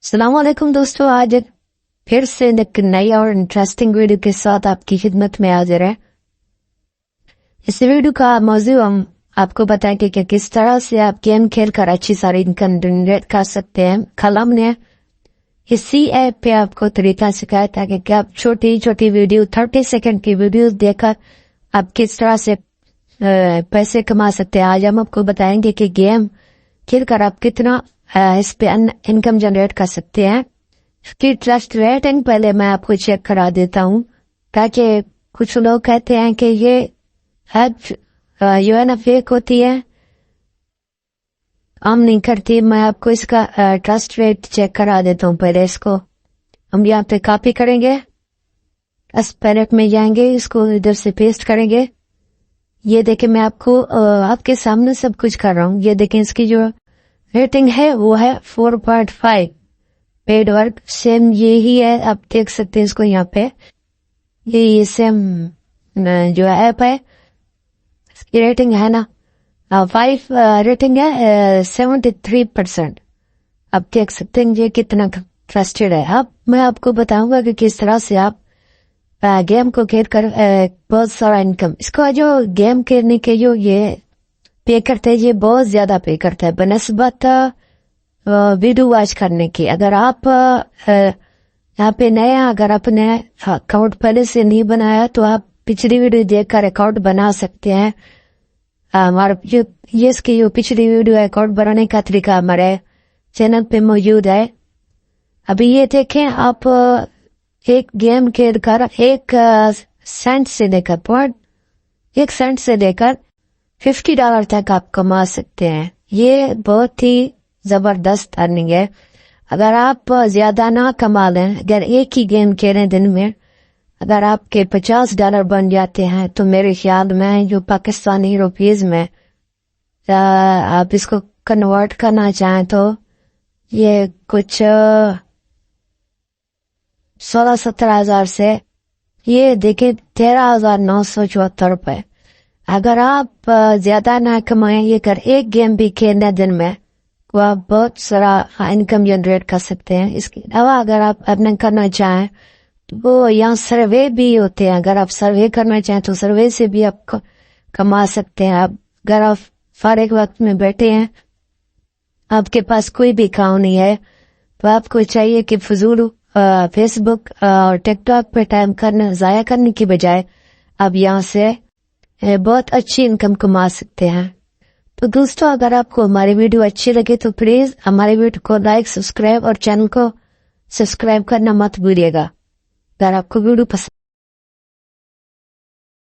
अस्सलाम वालेकुम दोस्तों, आज फिर से एक नई और इंटरेस्टिंग वीडियो के साथ आपकी खिदमत में हाजिर है। इस वीडियो का मौजू हम आपको बताएंगे कि किस तरह से आप गेम खेल कर अच्छी सारी इनकम जनरेट कर सकते हैं। कल हमने इसी ऐप पे आपको तरीका सिखाया था कि आप छोटी छोटी वीडियो 30 सेकंड की वीडियो देखकर आप किस तरह से पैसे कमा सकते हैं। आज हम आपको बताएंगे कि गेम खेल कर आप कितना इस पे इनकम जनरेट कर सकते हैं। इसकी ट्रस्ट रेटिंग पहले मैं आपको चेक करा देता हूँ, ताकि कुछ लोग कहते हैं कि ये ऐप जो है ना फेक होती है, हम नहीं करती। मैं आपको इसका ट्रस्ट रेट चेक करा देता हूँ। पहले इसको हम यहाँ पे कॉपी करेंगे, पैलेट में जाएंगे, इसको इधर से पेस्ट करेंगे। ये देखें, मैं आपको आपके सामने सब कुछ कर रहा हूँ। ये देखें, इसकी जो रेटिंग है वो है 4.5। पेड वर्क सेम यही है, आप देख सकते हैं इसको यहाँ पे। ये सेम जो ऐप है, इसकी रेटिंग है ना 5, रेटिंग है 73%। आप देख सकते हैं ये कितना ट्रस्टेड है। अब मैं आपको बताऊंगा कि किस तरह से आप गेम को खेल कर बहुत सारा इनकम, इसको जो गेम खेलने के जो ये पे करते हैं, ये बहुत ज्यादा पे करता है बनस्बत वीडियो वॉच करने की। अगर आप यहाँ पे नए, अगर आपने अकाउंट पहले से नहीं बनाया तो आप पिछली वीडियो देखकर अकाउंट बना सकते हैं। हमारा ये इसकी जो पिछली वीडियो अकाउंट बनाने का तरीका हमारे चैनल पे मौजूद है। अभी ये देखें, आप एक गेम खेल कर 1 सेंट से लेकर $50 तक आप कमा सकते हैं। ये बहुत ही जबरदस्त अर्निंग है। अगर आप ज्यादा ना कमा लें, अगर एक ही गेम खेलें दिन में, अगर आपके $50 बन जाते हैं तो मेरे ख्याल में जो पाकिस्तानी रुपीज में आप इसको कन्वर्ट करना चाहें तो ये कुछ 16-17 हजार से ये देखे 13,974 रुपए। अगर आप ज्यादा ना कमाएं, ये कर एक गेम भी खेलने दिन में, तो आप बहुत सारा इनकम जनरेट कर सकते हैं। इसके अलावा अगर आप अपना करना चाहें तो वो यहाँ सर्वे भी होते हैं। अगर आप सर्वे करना चाहें तो सर्वे से भी आप कमा सकते हैं। आप अगर आप फारिग वक्त में बैठे हैं, आपके पास कोई भी काम नहीं है, तो आपको चाहिए कि फजूल फेसबुक और टिकटॉक पे टाइम जाया करने की बजाय आप यहाँ से बहुत अच्छी इनकम कमा सकते हैं। तो दोस्तों, अगर आपको हमारी वीडियो अच्छी लगे तो प्लीज हमारे वीडियो को लाइक, सब्सक्राइब और चैनल को सब्सक्राइब करना मत भूलिएगा। अगर आपको वीडियो पसंद